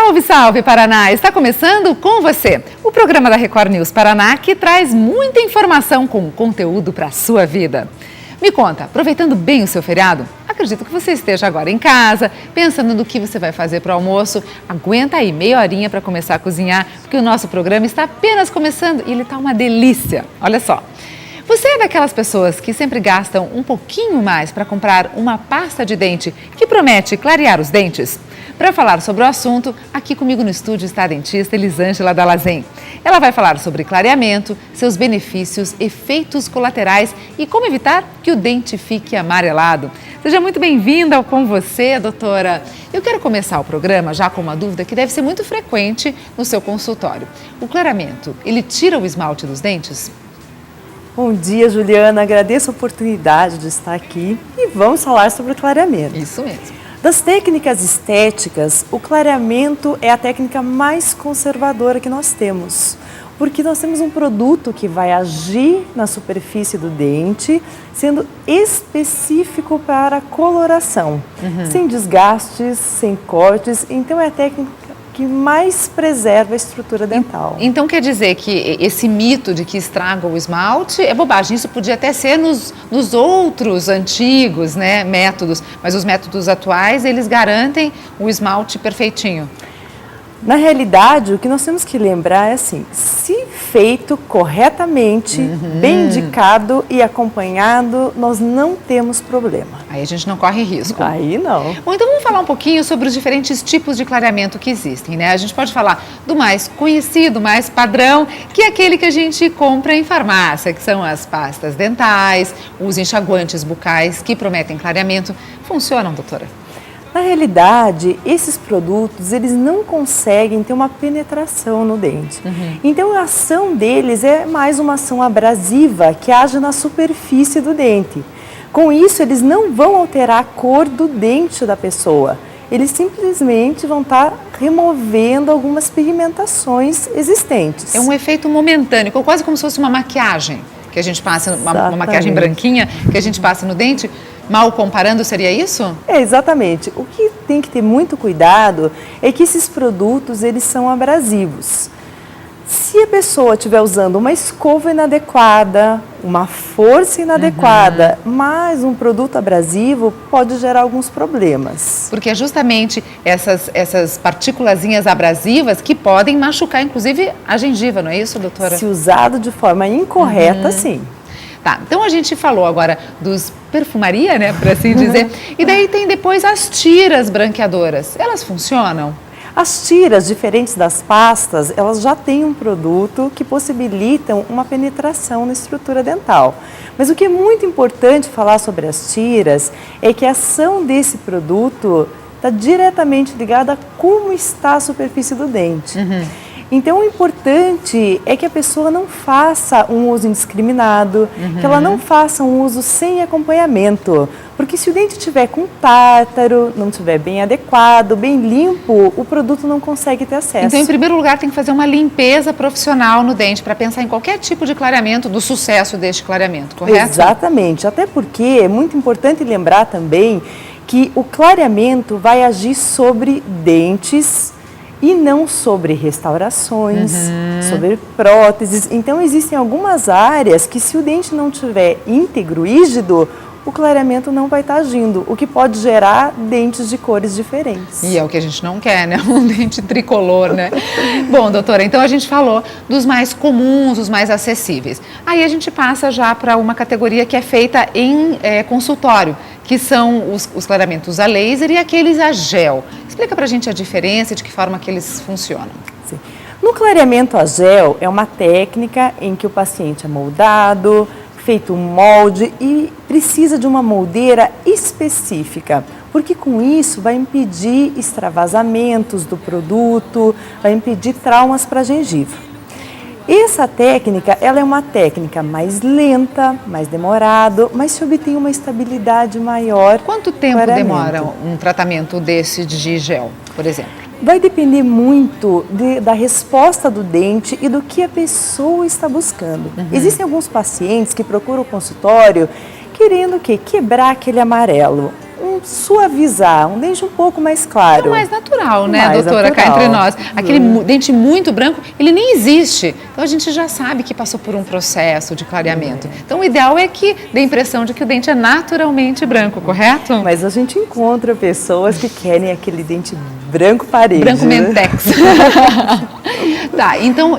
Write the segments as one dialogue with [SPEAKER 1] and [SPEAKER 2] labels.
[SPEAKER 1] Salve, salve, Paraná! Está começando com você o programa da Record News Paraná, que traz muita informação com conteúdo para a sua vida. Me conta, aproveitando bem o seu feriado, acredito que você esteja agora em casa, pensando no que você vai fazer para o almoço. Aguenta aí meia horinha para começar a cozinhar, porque o nosso programa está apenas começando e ele está uma delícia. Olha só. Você é daquelas pessoas que sempre gastam um pouquinho mais para comprar uma pasta de dente que promete clarear os dentes? Para falar sobre o assunto, aqui comigo no estúdio está a dentista Elisângela Dallazen. Ela vai falar sobre clareamento, seus benefícios, efeitos colaterais e como evitar que o dente fique amarelado. Seja muito bem-vinda com você, doutora. Eu quero começar o programa já com uma dúvida que deve ser muito frequente no seu consultório. O clareamento, ele tira o esmalte dos dentes?
[SPEAKER 2] Bom dia, Juliana. Agradeço a oportunidade de estar aqui e vamos falar sobre o clareamento.
[SPEAKER 1] Isso mesmo.
[SPEAKER 2] Das técnicas estéticas, o clareamento é a técnica mais conservadora que nós temos, porque nós temos um produto que vai agir na superfície do dente, sendo específico para a coloração, sem desgastes, sem cortes. Então é a técnica que mais preserva a estrutura dental.
[SPEAKER 1] Então quer dizer que esse mito de que estraga o esmalte é bobagem. Isso podia até ser nos outros antigos, né, métodos, mas os métodos atuais, eles garantem o esmalte perfeitinho.
[SPEAKER 2] Na realidade, o que nós temos que lembrar é assim, se feito corretamente, bem indicado e acompanhado, nós não temos problema.
[SPEAKER 1] Aí a gente não corre risco.
[SPEAKER 2] Aí não.
[SPEAKER 1] Bom, então vamos falar um pouquinho sobre os diferentes tipos de clareamento que existem, né? A gente pode falar do mais conhecido, mais padrão, que é aquele que a gente compra em farmácia, que são as pastas dentais, os enxaguantes bucais que prometem clareamento. Funcionam, doutora?
[SPEAKER 2] Na realidade, esses produtos, eles não conseguem ter uma penetração no dente. Então, a ação deles é mais uma ação abrasiva que age na superfície do dente. Com isso, eles não vão alterar a cor do dente da pessoa. Eles simplesmente vão estar removendo algumas pigmentações existentes.
[SPEAKER 1] É um efeito momentâneo, quase como se fosse uma maquiagem que a gente passa, uma maquiagem branquinha que a gente passa no dente. Mal comparando, seria isso?
[SPEAKER 2] É, exatamente. O que tem que ter muito cuidado é que esses produtos, eles são abrasivos. Se a pessoa estiver usando uma escova inadequada, uma força inadequada, mas um produto abrasivo pode gerar alguns problemas.
[SPEAKER 1] Porque é justamente essas partículazinhas abrasivas que podem machucar, inclusive, a gengiva, não é isso, doutora?
[SPEAKER 2] Se usado de forma incorreta, sim.
[SPEAKER 1] Tá, então a gente falou agora dos perfumaria, né, por assim dizer, e daí tem depois as tiras branqueadoras. Elas funcionam?
[SPEAKER 2] As tiras, diferentes das pastas, elas já têm um produto que possibilitam uma penetração na estrutura dental. Mas o que é muito importante falar sobre as tiras é que a ação desse produto está diretamente ligada a como está a superfície do dente. Então, o importante é que a pessoa não faça um uso indiscriminado, que ela não faça um uso sem acompanhamento. Porque se o dente estiver com tártaro, não estiver bem adequado, bem limpo, o produto não consegue ter acesso.
[SPEAKER 1] Então, em primeiro lugar, tem que fazer uma limpeza profissional no dente para pensar em qualquer tipo de clareamento, do sucesso deste clareamento, correto?
[SPEAKER 2] Exatamente, até porque é muito importante lembrar também que o clareamento vai agir sobre dentes e não sobre restaurações, sobre próteses. Então, existem algumas áreas que, se o dente não estiver íntegro, rígido, o clareamento não vai estar agindo, o que pode gerar dentes de cores diferentes.
[SPEAKER 1] E é o que a gente não quer, né? Um dente tricolor, né? Bom, doutora, então a gente falou dos mais comuns, os mais acessíveis. Aí a gente passa já para uma categoria que é feita em consultório, que são os clareamentos a laser e aqueles a gel. Explica pra gente a diferença e de que forma que eles funcionam.
[SPEAKER 2] Sim. No clareamento a gel, é uma técnica em que o paciente é moldado, feito um molde e precisa de uma moldeira específica, porque com isso vai impedir extravasamentos do produto, vai impedir traumas para a gengiva. Essa técnica, ela é uma técnica mais lenta, mais demorada, mas se obtém uma estabilidade maior.
[SPEAKER 1] Quanto tempo demora um tratamento desse de gel, por exemplo?
[SPEAKER 2] Vai depender muito da resposta do dente e do que a pessoa está buscando. Existem alguns pacientes que procuram o consultório querendo o quê? Quebrar aquele amarelo. suavizar, um dente um pouco mais claro.
[SPEAKER 1] É o mais natural, né,
[SPEAKER 2] Mais
[SPEAKER 1] doutora, cá
[SPEAKER 2] natural.
[SPEAKER 1] entre nós. Aquele dente muito branco, ele nem existe. Então a gente já sabe que passou por um processo de clareamento. Então o ideal é que dê a impressão de que o dente é naturalmente branco, correto?
[SPEAKER 2] Mas a gente encontra pessoas que querem aquele dente branco parede.
[SPEAKER 1] Branco
[SPEAKER 2] né?
[SPEAKER 1] mentex. Tá, então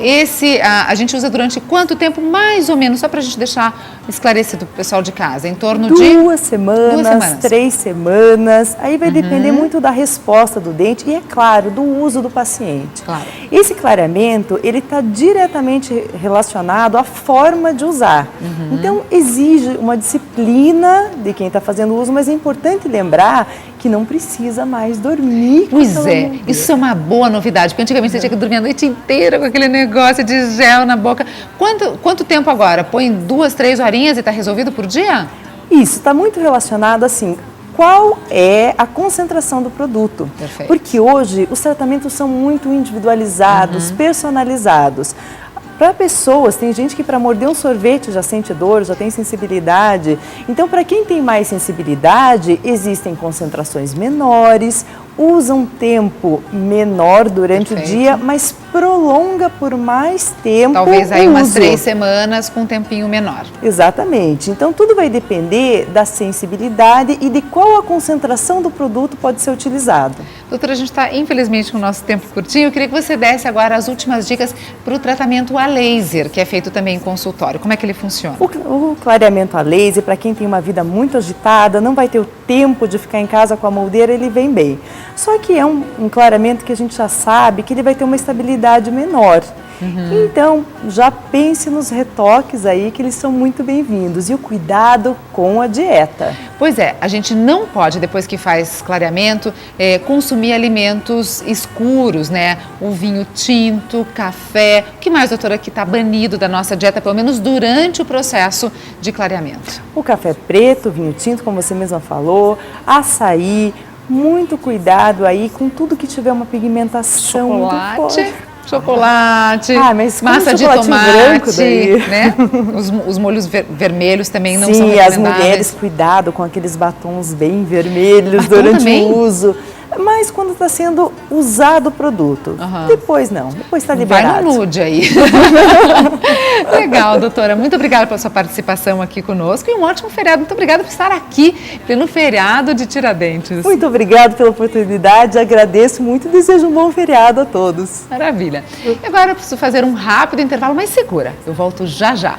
[SPEAKER 1] a gente usa durante quanto tempo, mais ou menos, só pra gente deixar esclarecido pro pessoal de casa? Em torno de
[SPEAKER 2] 2 semanas, 3 semanas, aí vai depender muito da resposta do dente e, é claro, do uso do paciente.
[SPEAKER 1] Claro.
[SPEAKER 2] Esse clareamento, ele está diretamente relacionado à forma de usar. Então, exige uma disciplina de quem está fazendo uso, mas é importante lembrar que não precisa mais dormir.
[SPEAKER 1] Pois é, isso é uma boa novidade, porque antigamente você tinha que dormir a noite inteira com aquele negócio de gel na boca. Quanto tempo agora? Põe 2, 3 horinhas e está resolvido por dia?
[SPEAKER 2] Isso está muito relacionado assim, qual é a concentração do produto.
[SPEAKER 1] Perfeito.
[SPEAKER 2] Porque hoje os tratamentos são muito individualizados, personalizados. Para pessoas, tem gente que para morder um sorvete já sente dor, já tem sensibilidade. Então, para quem tem mais sensibilidade, existem concentrações menores, usa um tempo menor durante o dia, mas prolonga por mais tempo.
[SPEAKER 1] Talvez aí umas
[SPEAKER 2] uso.
[SPEAKER 1] 3 semanas com um tempinho menor.
[SPEAKER 2] Exatamente. Então, tudo vai depender da sensibilidade e de qual a concentração do produto pode ser utilizado.
[SPEAKER 1] Doutora, a gente está, infelizmente, com o nosso tempo curtinho. Eu queria que você desse agora as últimas dicas para o tratamento a laser, que é feito também em consultório. Como é que ele funciona?
[SPEAKER 2] O clareamento a laser, para quem tem uma vida muito agitada, não vai ter o tempo de ficar em casa com a moldeira, ele vem bem. Só que é um clareamento que a gente já sabe que ele vai ter uma estabilidade menor. Então, já pense nos retoques aí, que eles são muito bem-vindos. E o cuidado com a dieta.
[SPEAKER 1] Pois é, a gente não pode, depois que faz clareamento, consumir alimentos escuros, né? O vinho tinto, café. O que mais, doutora, que está banido da nossa dieta, pelo menos durante o processo de clareamento?
[SPEAKER 2] O café preto, o vinho tinto, como você mesma falou, açaí. Muito cuidado aí com tudo que tiver uma pigmentação muito forte.
[SPEAKER 1] Chocolate,
[SPEAKER 2] mas
[SPEAKER 1] massa de
[SPEAKER 2] chocolate branco
[SPEAKER 1] tomate,
[SPEAKER 2] daí.
[SPEAKER 1] né? Os molhos vermelhos também não
[SPEAKER 2] Sim,
[SPEAKER 1] são recomendáveis.
[SPEAKER 2] as mulheres, cuidado com aqueles batons bem vermelhos
[SPEAKER 1] Batom
[SPEAKER 2] durante
[SPEAKER 1] também?
[SPEAKER 2] o uso. Mas quando está sendo usado o produto, depois não, depois está liberado.
[SPEAKER 1] Vai no nude aí. Legal, doutora. Muito obrigada pela sua participação aqui conosco e um ótimo feriado. Muito obrigada por estar aqui no feriado de Tiradentes.
[SPEAKER 2] Muito obrigada pela oportunidade, agradeço muito e desejo um bom feriado a todos.
[SPEAKER 1] Maravilha. E agora eu preciso fazer um rápido intervalo, mas segura. Eu volto já já.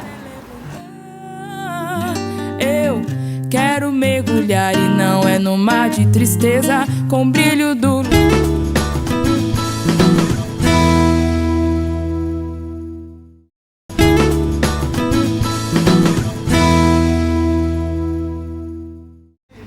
[SPEAKER 3] Quero mergulhar e não é no mar de tristeza, com brilho do...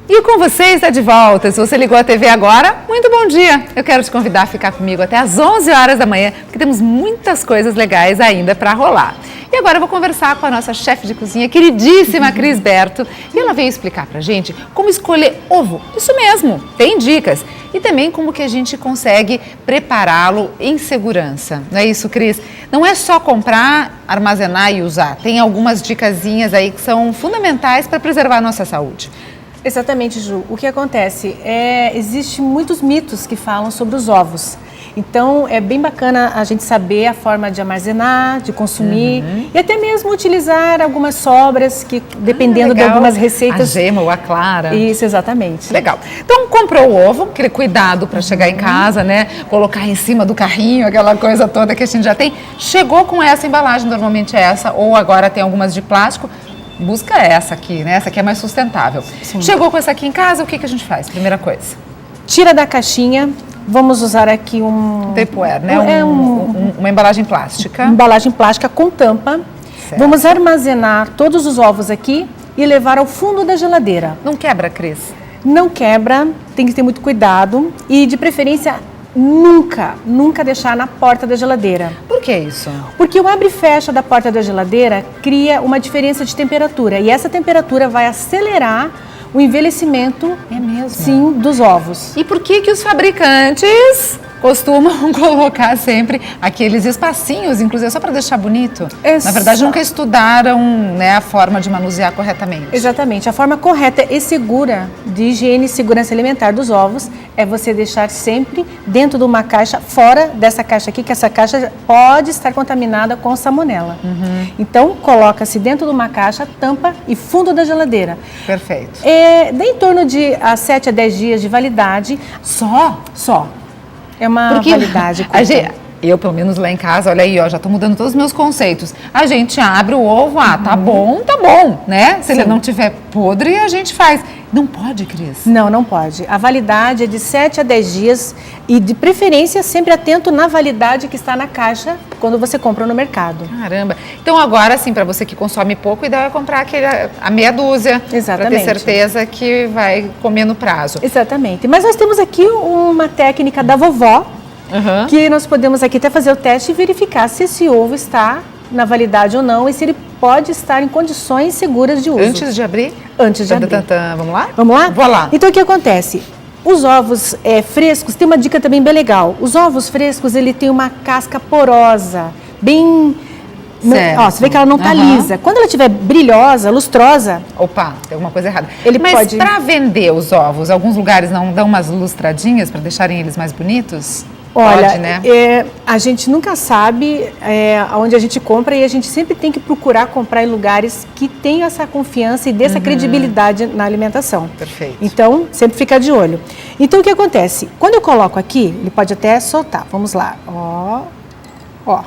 [SPEAKER 1] E com você está de volta. Se você ligou a TV agora, muito bom dia. Eu quero te convidar a ficar comigo até às 11 horas da manhã, porque temos muitas coisas legais ainda para rolar. E agora eu vou conversar com a nossa chefe de cozinha, queridíssima Cris Berto, e ela veio explicar pra gente como escolher ovo. Isso mesmo, tem dicas. E também como que a gente consegue prepará-lo em segurança. Não é isso, Cris? Não é só comprar, armazenar e usar. Tem algumas dicasinhas aí que são fundamentais para preservar a nossa saúde.
[SPEAKER 4] Exatamente, Ju. O que acontece existe muitos mitos que falam sobre os ovos. Então, é bem bacana a gente saber a forma de armazenar, de consumir e até mesmo utilizar algumas sobras que, dependendo de algumas receitas...
[SPEAKER 1] A gema ou a clara.
[SPEAKER 4] Isso, exatamente.
[SPEAKER 1] Legal. Então, comprou o ovo, aquele cuidado para chegar em casa, né? Colocar em cima do carrinho, aquela coisa toda que a gente já tem. Chegou com essa embalagem, normalmente é essa, ou agora tem algumas de plástico. Busca essa aqui, né? Essa aqui é mais sustentável. Sim. Chegou com essa aqui em casa, o que a gente faz? Primeira coisa.
[SPEAKER 4] Tira da caixinha. Vamos usar aqui um...
[SPEAKER 1] Tupperware, né? Uma embalagem plástica.
[SPEAKER 4] Uma embalagem plástica com tampa. Certo. Vamos armazenar todos os ovos aqui e levar ao fundo da geladeira.
[SPEAKER 1] Não quebra, Cris?
[SPEAKER 4] Não quebra, tem que ter muito cuidado e, de preferência, nunca deixar na porta da geladeira.
[SPEAKER 1] Por que isso?
[SPEAKER 4] Porque o abre e fecha da porta da geladeira cria uma diferença de temperatura e essa temperatura vai acelerar o envelhecimento,
[SPEAKER 1] é mesmo?
[SPEAKER 4] Sim, dos ovos.
[SPEAKER 1] E por que os fabricantes costumam colocar sempre aqueles espacinhos, inclusive só para deixar bonito. Na verdade,
[SPEAKER 4] Exato.
[SPEAKER 1] nunca estudaram, né, a forma de manusear corretamente.
[SPEAKER 4] Exatamente. A forma correta e segura de higiene e segurança alimentar dos ovos é você deixar sempre dentro de uma caixa, fora dessa caixa aqui, que essa caixa pode estar contaminada com salmonela. Então, coloca-se dentro de uma caixa, tampa e fundo da geladeira.
[SPEAKER 1] Perfeito.
[SPEAKER 4] Dá em torno de 7 a 10 dias de validade. Só. É uma validade curta.
[SPEAKER 1] Eu, pelo menos lá em casa, olha aí, ó, já estou mudando todos os meus conceitos. A gente abre o ovo, tá bom, né? Se ele não tiver podre, a gente faz. Não pode, Cris?
[SPEAKER 4] Não pode. A validade é de 7 a 10 dias e, de preferência, sempre atento na validade que está na caixa quando você compra no mercado.
[SPEAKER 1] Caramba. Então, agora, sim, para você que consome pouco, o ideal é comprar a meia dúzia.
[SPEAKER 4] Exatamente.
[SPEAKER 1] Para ter certeza que vai comer no prazo.
[SPEAKER 4] Exatamente. Mas nós temos aqui uma técnica da vovó, que nós podemos aqui até fazer o teste e verificar se esse ovo está na validade ou não e se ele pode estar em condições seguras de uso.
[SPEAKER 1] Antes de abrir?
[SPEAKER 4] Antes de abrir.
[SPEAKER 1] Vamos lá?
[SPEAKER 4] Vamos lá?
[SPEAKER 1] Vou lá.
[SPEAKER 4] Então, o que acontece? Os ovos frescos, tem uma dica também bem legal. Os ovos frescos, ele tem uma casca porosa, bem...
[SPEAKER 1] Certo.
[SPEAKER 4] Ó, você vê que ela não está lisa. Quando ela estiver brilhosa, lustrosa...
[SPEAKER 1] Opa, tem alguma coisa errada.
[SPEAKER 4] Mas
[SPEAKER 1] pode... para vender os ovos, alguns lugares não dão umas lustradinhas para deixarem eles mais bonitos?
[SPEAKER 4] Olha,
[SPEAKER 1] pode, né?
[SPEAKER 4] A gente nunca sabe onde a gente compra e a gente sempre tem que procurar comprar em lugares que tenham essa confiança e dê essa credibilidade na alimentação.
[SPEAKER 1] Perfeito.
[SPEAKER 4] Então, sempre ficar de olho. Então, o que acontece? Quando eu coloco aqui, ele pode até soltar. Vamos lá. Ó.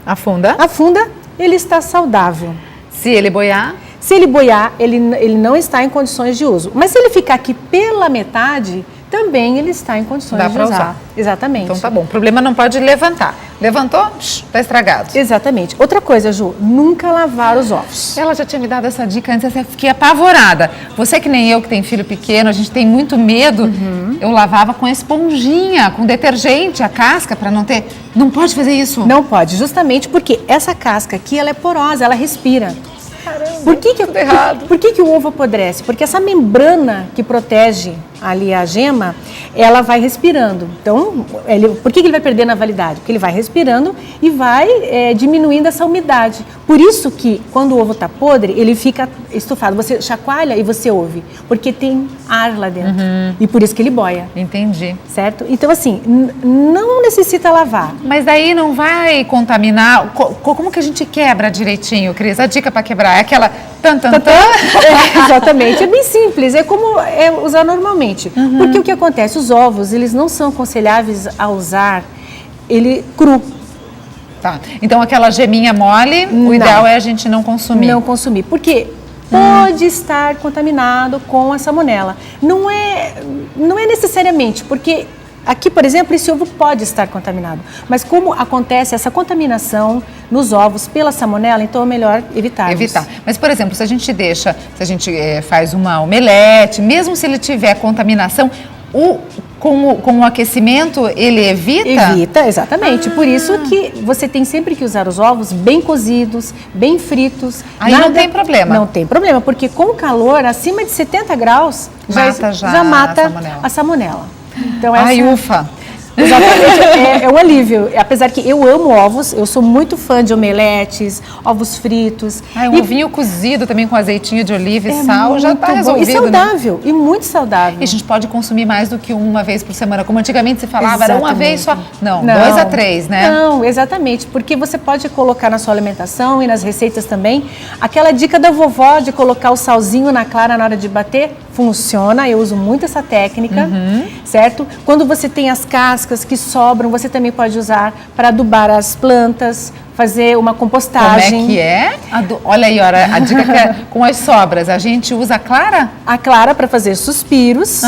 [SPEAKER 1] Afunda.
[SPEAKER 4] Afunda, ele está saudável.
[SPEAKER 1] Se ele boiar?
[SPEAKER 4] Se ele boiar, ele não está em condições de uso. Mas se ele ficar aqui pela metade, também ele está em condições de usar. Exatamente.
[SPEAKER 1] Então tá bom. O problema não pode levantar. Levantou, está estragado.
[SPEAKER 4] Exatamente. Outra coisa, Ju, nunca lavar os ovos.
[SPEAKER 1] Ela já tinha me dado essa dica antes, eu fiquei apavorada. Você que nem eu, que tem filho pequeno, a gente tem muito medo. Eu lavava com esponjinha, com detergente, a casca, para não ter... Não pode fazer isso?
[SPEAKER 4] Não pode, justamente porque essa casca aqui, ela é porosa, ela respira.
[SPEAKER 1] Caramba,
[SPEAKER 4] tudo errado. Por que o ovo apodrece? Porque essa membrana que protege ali a gema, ela vai respirando. Então, por que ele vai perder na validade? Porque ele vai respirando e vai diminuindo essa umidade. Por isso que, quando o ovo está podre, ele fica estufado. Você chacoalha e você ouve, porque tem ar lá dentro. E por isso que ele boia.
[SPEAKER 1] Entendi.
[SPEAKER 4] Certo? Então, assim, não necessita lavar.
[SPEAKER 1] Mas daí não vai contaminar? Como que a gente quebra direitinho, Cris? A dica para quebrar é aquela
[SPEAKER 4] Exatamente, é bem simples, é como usar normalmente. Porque o que acontece? Os ovos, eles não são aconselháveis a usar ele cru.
[SPEAKER 1] Tá, então aquela geminha mole, o ideal é a gente não consumir.
[SPEAKER 4] Não consumir, porque pode estar contaminado com a salmonela. Não é necessariamente, porque... Aqui, por exemplo, esse ovo pode estar contaminado, mas como acontece essa contaminação nos ovos pela salmonela, então é melhor evitar.
[SPEAKER 1] Mas, por exemplo, se a gente faz uma omelete, mesmo se ele tiver contaminação, com o aquecimento, ele evita?
[SPEAKER 4] Evita, exatamente. Por isso que você tem sempre que usar os ovos bem cozidos, bem fritos.
[SPEAKER 1] Aí não tem problema?
[SPEAKER 4] Não tem problema, porque com o calor, acima de 70 graus, já mata a salmonela. Então,
[SPEAKER 1] ufa!
[SPEAKER 4] Exatamente, é um alívio. Apesar que eu amo ovos, eu sou muito fã de omeletes, ovos fritos.
[SPEAKER 1] Um ovinho cozido também com azeitinho de oliva e sal, já está resolvido.
[SPEAKER 4] E saudável, e muito saudável.
[SPEAKER 1] E a gente pode consumir mais do que uma vez por semana, como antigamente se falava, era uma vez só. Não, 2 a 3, né?
[SPEAKER 4] Não, exatamente, porque você pode colocar na sua alimentação e nas receitas também. Aquela dica da vovó de colocar o salzinho na clara na hora de bater, funciona, eu uso muito essa técnica, certo? Quando você tem as cascas que sobram, você também pode usar para adubar as plantas, fazer uma compostagem.
[SPEAKER 1] Como é que é? Olha aí, a dica que é com as sobras, a gente usa a clara?
[SPEAKER 4] A clara para fazer suspiros.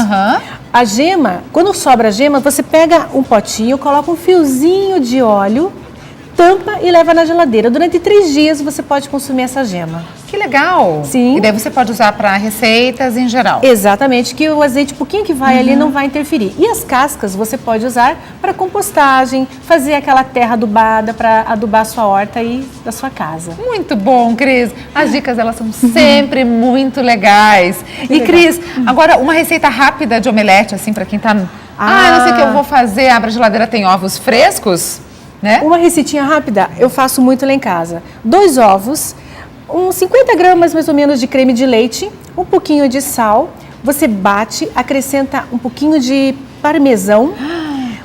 [SPEAKER 4] A gema, quando sobra a gema, você pega um potinho, coloca um fiozinho de óleo, tampa e leva na geladeira. Durante 3 dias você pode consumir essa gema.
[SPEAKER 1] Que legal!
[SPEAKER 4] Sim.
[SPEAKER 1] E daí você pode usar para receitas em geral.
[SPEAKER 4] Exatamente, que o azeite, pouquinho que vai ali, não vai interferir. E as cascas você pode usar para compostagem, fazer aquela terra adubada para adubar a sua horta e da sua casa.
[SPEAKER 1] Muito bom, Cris. As dicas, elas são sempre muito legais. E, Cris, agora uma receita rápida de omelete, assim, para quem está não sei o que eu vou fazer, abre a geladeira, tem ovos frescos, né?
[SPEAKER 4] Uma receitinha rápida, eu faço muito lá em casa. 2 ovos, uns 50 gramas mais ou menos de creme de leite, um pouquinho de sal, você bate, acrescenta um pouquinho de parmesão,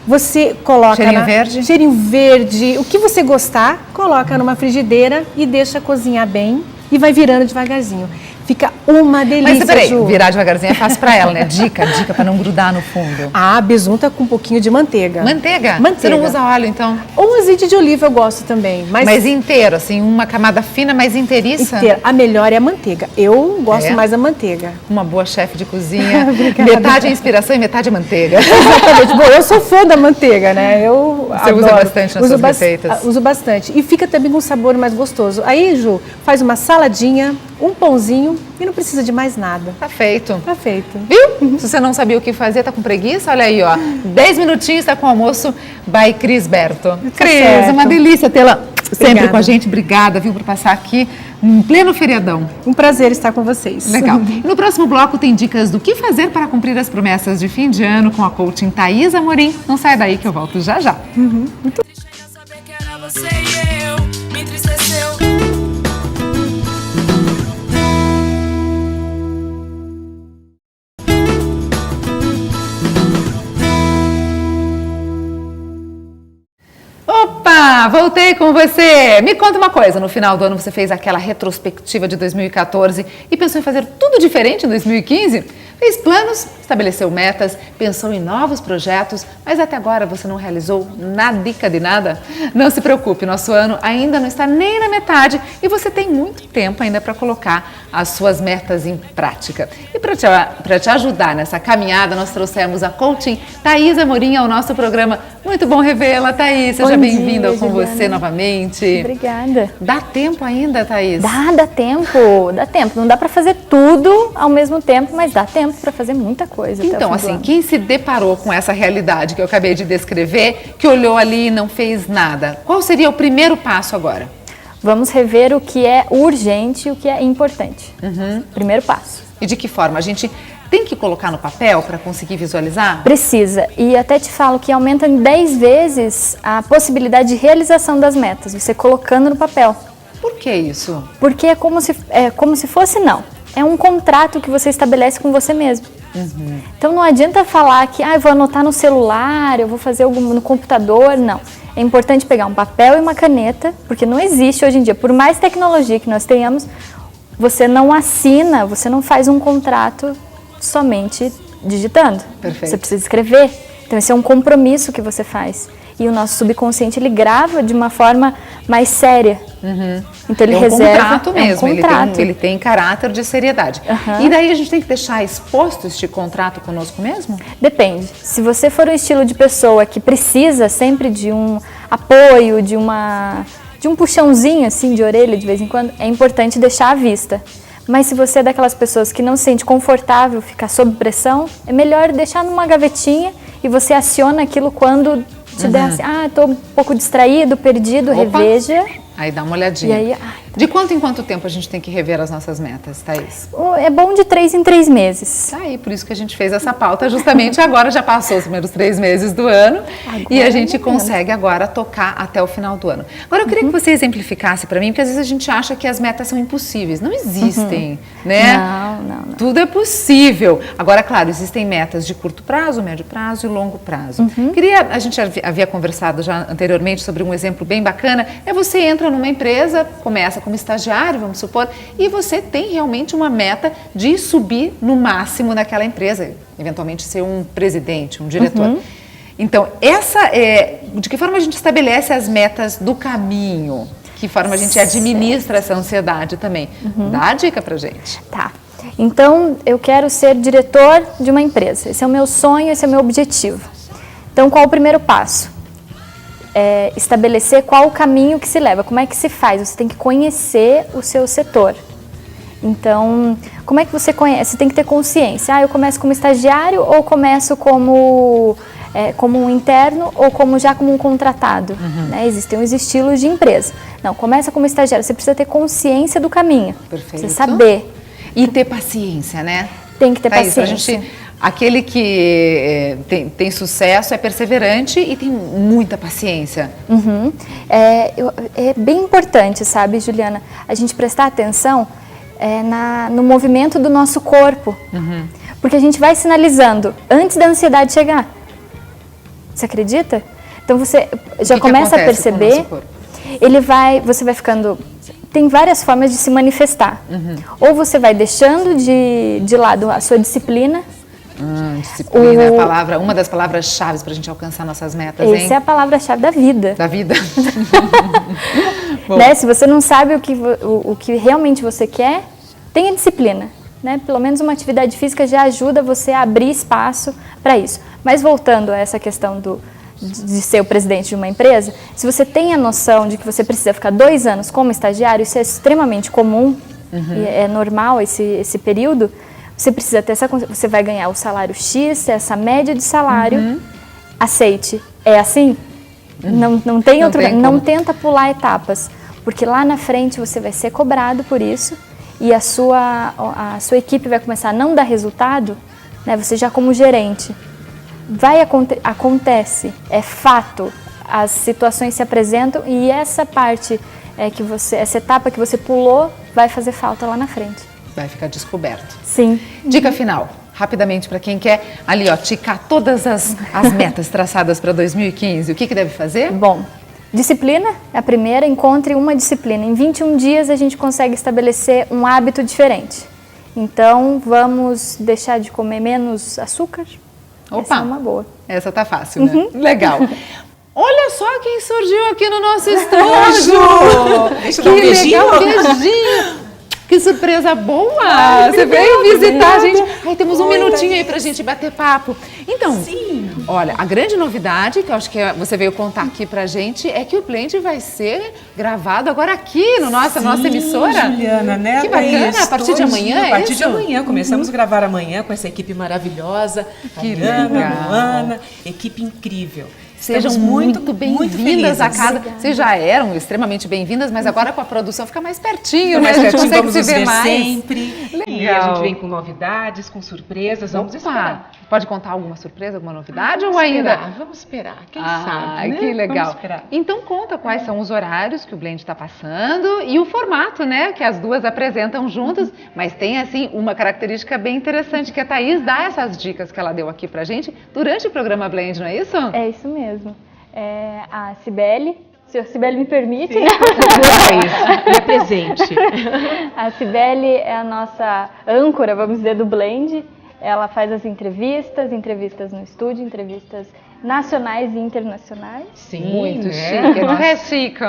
[SPEAKER 4] você coloca...
[SPEAKER 1] Cheirinho verde?
[SPEAKER 4] Cheirinho verde, o que você gostar, coloca numa frigideira e deixa cozinhar bem e vai virando devagarzinho. Fica uma delícia,
[SPEAKER 1] Mas peraí,
[SPEAKER 4] Ju.
[SPEAKER 1] virar devagarzinho é fácil pra ela, né? Dica para não grudar no fundo.
[SPEAKER 4] Besunta com um pouquinho de manteiga.
[SPEAKER 1] Manteiga?
[SPEAKER 4] Manteiga.
[SPEAKER 1] Você não usa óleo, então?
[SPEAKER 4] Ou azeite de oliva eu gosto também.
[SPEAKER 1] Mas inteiro, assim, uma camada fina, mas inteiriça?
[SPEAKER 4] Inteira. A melhor é a manteiga. Eu gosto mais da manteiga.
[SPEAKER 1] Uma boa chefe de cozinha. Metade é inspiração e metade é manteiga.
[SPEAKER 4] Exatamente. Bom, eu sou fã da manteiga, né?
[SPEAKER 1] Você usa bastante nas suas receitas?
[SPEAKER 4] Uso bastante. E fica também com um sabor mais gostoso. Aí, Ju, faz uma saladinha, um pãozinho e não precisa de mais nada.
[SPEAKER 1] Tá feito.
[SPEAKER 4] Tá feito.
[SPEAKER 1] Viu? Se você não sabia o que fazer, tá com preguiça? Olha aí, ó. 10 minutinhos, tá com o almoço by Cris Berto. Cris,
[SPEAKER 4] certo.
[SPEAKER 1] uma delícia tê-la sempre
[SPEAKER 4] Obrigada.
[SPEAKER 1] com a gente. Obrigada, viu, por passar aqui em pleno feriadão.
[SPEAKER 4] Um prazer estar com vocês.
[SPEAKER 1] Legal. E no próximo bloco tem dicas do que fazer para cumprir as promessas de fim de ano com a coaching Thaís Amorim. Não sai daí que eu volto já já.
[SPEAKER 3] Chega a saber que era você e eu, me entristeceu.
[SPEAKER 1] Opa, voltei com você. Me conta uma coisa, no final do ano você fez aquela retrospectiva de 2014 e pensou em fazer tudo diferente em 2015? Fez planos, estabeleceu metas, pensou em novos projetos, mas até agora você não realizou nadica de nada? Não se preocupe, nosso ano ainda não está nem na metade e você tem muito tempo ainda para colocar as suas metas em prática. E para te ajudar nessa caminhada, nós trouxemos a coaching Thaís Amorim ao nosso programa. Muito bom revê-la, Thaís. Seja bem-vinda com
[SPEAKER 5] Juliana.
[SPEAKER 1] você novamente.
[SPEAKER 5] Obrigada.
[SPEAKER 1] Dá tempo ainda, Thaís?
[SPEAKER 5] Dá tempo, dá tempo. Não dá para fazer tudo ao mesmo tempo, mas dá tempo para fazer muita coisa. até o
[SPEAKER 1] Então,
[SPEAKER 5] fim do
[SPEAKER 1] assim,
[SPEAKER 5] ano.
[SPEAKER 1] quem se deparou com essa realidade que eu acabei de descrever, que olhou ali e não fez nada, qual seria o primeiro passo agora?
[SPEAKER 5] Vamos rever o que é urgente e o que é importante. Primeiro passo.
[SPEAKER 1] E de que forma? A gente tem que colocar no papel para conseguir visualizar?
[SPEAKER 5] Precisa. E até te falo que aumenta em 10 vezes a possibilidade de realização das metas, você colocando no papel.
[SPEAKER 1] Por que isso?
[SPEAKER 5] Porque é como se fosse, não. É um contrato que você estabelece com você mesmo. Então não adianta falar que eu vou anotar no celular, eu vou fazer no computador, não. É importante pegar um papel e uma caneta, porque não existe hoje em dia, por mais tecnologia que nós tenhamos, você não assina, você não faz um contrato somente digitando.
[SPEAKER 1] Perfeito.
[SPEAKER 5] Você precisa escrever. Então esse é um compromisso que você faz. E o nosso subconsciente, ele grava de uma forma mais séria. Então ele reserva.
[SPEAKER 1] Contrato mesmo,
[SPEAKER 5] é um contrato.
[SPEAKER 1] Ele tem caráter de seriedade. E daí a gente tem que deixar exposto este contrato conosco mesmo?
[SPEAKER 5] Depende. Se você for o estilo de pessoa que precisa sempre de um apoio, de um puxãozinho assim de orelha de vez em quando, é importante deixar à vista. Mas se você é daquelas pessoas que não se sente confortável ficar sob pressão, é melhor deixar numa gavetinha e você aciona aquilo quando te der assim, estou um pouco distraído, perdido,
[SPEAKER 1] Opa.
[SPEAKER 5] reveja.
[SPEAKER 1] Aí dá uma olhadinha.
[SPEAKER 5] E aí,
[SPEAKER 1] De quanto em quanto tempo a gente tem que rever as nossas metas, Thaís?
[SPEAKER 5] É bom de 3 em 3 meses.
[SPEAKER 1] Tá aí, por isso que a gente fez essa pauta, justamente agora já passou os primeiros 3 meses do ano e a gente consegue agora tocar até o final do ano. Agora eu queria que você exemplificasse para mim, porque às vezes a gente acha que as metas são impossíveis. Não existem, né?
[SPEAKER 5] Não.
[SPEAKER 1] Tudo é possível. Agora, claro, existem metas de curto prazo, médio prazo e longo prazo. A gente havia conversado já anteriormente sobre um exemplo bem bacana, você entra numa empresa, começa como estagiário, vamos supor, e você tem realmente uma meta de subir no máximo naquela empresa, eventualmente ser um presidente, um diretor. Então, de que forma a gente estabelece as metas do caminho? Que forma a gente administra essa ansiedade também? Dá a dica pra gente.
[SPEAKER 5] Tá. Então, eu quero ser diretor de uma empresa. Esse é o meu sonho, esse é o meu objetivo. Então, qual o primeiro passo? Estabelecer qual o caminho que se leva, como é que se faz, você tem que conhecer o seu setor. Então, como é que você conhece? Você tem que ter consciência, eu começo como estagiário ou começo como um interno ou como um contratado, né? Existem os estilos de empresa. Não, começa como estagiário, você precisa ter consciência do caminho,
[SPEAKER 1] Perfeito.
[SPEAKER 5] precisa saber.
[SPEAKER 1] E ter paciência, né?
[SPEAKER 5] Tem que ter
[SPEAKER 1] Thaís,
[SPEAKER 5] paciência.
[SPEAKER 1] Aquele que tem sucesso, é perseverante e tem muita paciência.
[SPEAKER 5] Uhum. É bem importante, sabe, Juliana, a gente prestar atenção no movimento do nosso corpo. Uhum. Porque a gente vai sinalizando antes da ansiedade chegar. Você acredita? Então você já começa a perceber, você vai ficando... Tem várias formas de se manifestar. Uhum. Ou você vai deixando de lado a sua disciplina.
[SPEAKER 1] Disciplina é uma das palavras-chave para a gente alcançar nossas metas, hein?
[SPEAKER 5] Essa é a palavra-chave da vida.
[SPEAKER 1] Da vida.
[SPEAKER 5] Né? Se você não sabe o que realmente você quer, tenha disciplina. Né? Pelo menos uma atividade física já ajuda você a abrir espaço para isso. Mas voltando a essa questão de ser o presidente de uma empresa, se você tem a noção de que você precisa ficar 2 anos como estagiário, isso é extremamente comum, e é normal esse período, você precisa ter você vai ganhar o salário X, essa média de salário, aceite. É assim? Não tem outro, não tenta pular etapas, porque lá na frente você vai ser cobrado por isso e a sua equipe vai começar a não dar resultado, né? Você já como gerente, acontece, é fato, as situações se apresentam e essa parte essa etapa que você pulou vai fazer falta lá na frente.
[SPEAKER 1] Vai ficar descoberto.
[SPEAKER 5] Sim.
[SPEAKER 1] Dica final, rapidamente, para quem quer ali, ticar todas as metas traçadas para 2015, o que deve fazer?
[SPEAKER 5] Bom, disciplina é a primeira, encontre uma disciplina. Em 21 dias a gente consegue estabelecer um hábito diferente. Então, vamos deixar de comer menos açúcar?
[SPEAKER 1] Opa,
[SPEAKER 5] essa é uma boa.
[SPEAKER 1] Essa tá fácil, né? Legal. Olha só quem surgiu aqui no nosso estúdio!
[SPEAKER 6] Deixa eu dar um beijinho.
[SPEAKER 1] Legal, beijinho! Que surpresa boa! Você veio visitar a gente. Temos um minutinho aí pra gente bater papo. Então, olha, a grande novidade que eu acho que você veio contar aqui pra gente é que o Blend vai ser gravado agora aqui no nossa emissora.
[SPEAKER 6] Juliana, né?
[SPEAKER 1] Que bacana, a partir de amanhã,
[SPEAKER 6] A partir de amanhã, começamos a gravar amanhã com essa equipe maravilhosa.
[SPEAKER 1] Que
[SPEAKER 6] Ana, Luana, equipe incrível.
[SPEAKER 1] Sejam muito bem-vindas a casa. Vocês já eram extremamente bem-vindas, mas agora com a produção fica mais pertinho, né? A gente consegue
[SPEAKER 6] vamos
[SPEAKER 1] se ver mais.
[SPEAKER 6] Sempre.
[SPEAKER 1] Legal.
[SPEAKER 6] E a gente vem com novidades, com surpresas. Vamos esperar.
[SPEAKER 1] Pode contar alguma surpresa, alguma novidade ou ainda?
[SPEAKER 6] Vamos esperar, quem sabe, né?
[SPEAKER 1] Que legal.
[SPEAKER 6] Vamos esperar.
[SPEAKER 1] Então conta quais são os horários que o Blend está passando e o formato, né? Que as duas apresentam juntas, mas tem assim uma característica bem interessante que a Thaís dá essas dicas que ela deu aqui pra gente durante o programa Blend, não é isso?
[SPEAKER 5] É isso mesmo. A Cibele, se a Cibele me permite, né?
[SPEAKER 6] É presente.
[SPEAKER 5] A Cibele é a nossa âncora, vamos dizer, do Blend. Ela faz as entrevistas no estúdio, entrevistas nacionais e internacionais.
[SPEAKER 1] Sim, muito chique. Não é chique,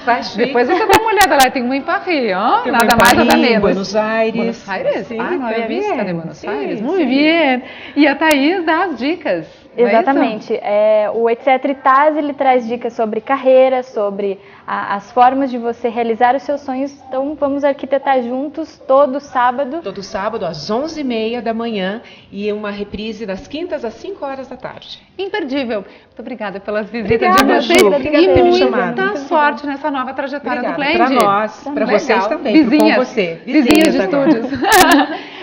[SPEAKER 6] Tá chique.
[SPEAKER 1] Depois você dá uma olhada lá, tem uma em Paris, nada mais, nada menos.
[SPEAKER 6] Buenos Aires.
[SPEAKER 1] Buenos Aires?
[SPEAKER 6] Sim,
[SPEAKER 1] não havia visto de Buenos Aires. Muito
[SPEAKER 6] sim.
[SPEAKER 1] bem. E a Thaís dá as dicas.
[SPEAKER 5] Exatamente. O Etc. Taz, ele traz dicas sobre carreira, sobre as formas de você realizar os seus sonhos. Então, vamos arquitetar juntos todo sábado.
[SPEAKER 6] Todo sábado, às 11h30 da manhã e uma reprise das quintas às 5 horas da tarde.
[SPEAKER 1] Imperdível. Muito obrigada pelas visitas
[SPEAKER 6] Obrigada,
[SPEAKER 1] de vocês.
[SPEAKER 6] Ju. Obrigada por ter me chamado.
[SPEAKER 1] Muita sorte nessa nova trajetória do Blend.
[SPEAKER 6] Para nós, para vocês também,
[SPEAKER 1] Vizinhas,
[SPEAKER 6] com você.
[SPEAKER 1] Vizinhas de
[SPEAKER 6] agora.
[SPEAKER 1] estúdios.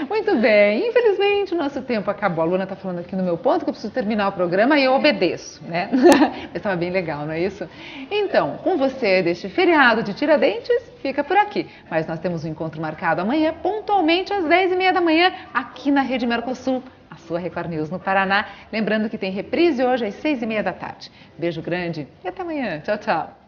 [SPEAKER 1] Muito bem. Infelizmente, o nosso tempo acabou. A Luana está falando aqui no meu ponto que eu preciso terminar o programa e eu obedeço, né? Mas estava bem legal, não é isso? Então, com você deste feriado de Tiradentes, fica por aqui. Mas nós temos um encontro marcado amanhã, pontualmente às 10h30 da manhã, aqui na Rede Mercosul, a sua Record News no Paraná. Lembrando que tem reprise hoje às 6h30 da tarde. Beijo grande e até amanhã. Tchau, tchau.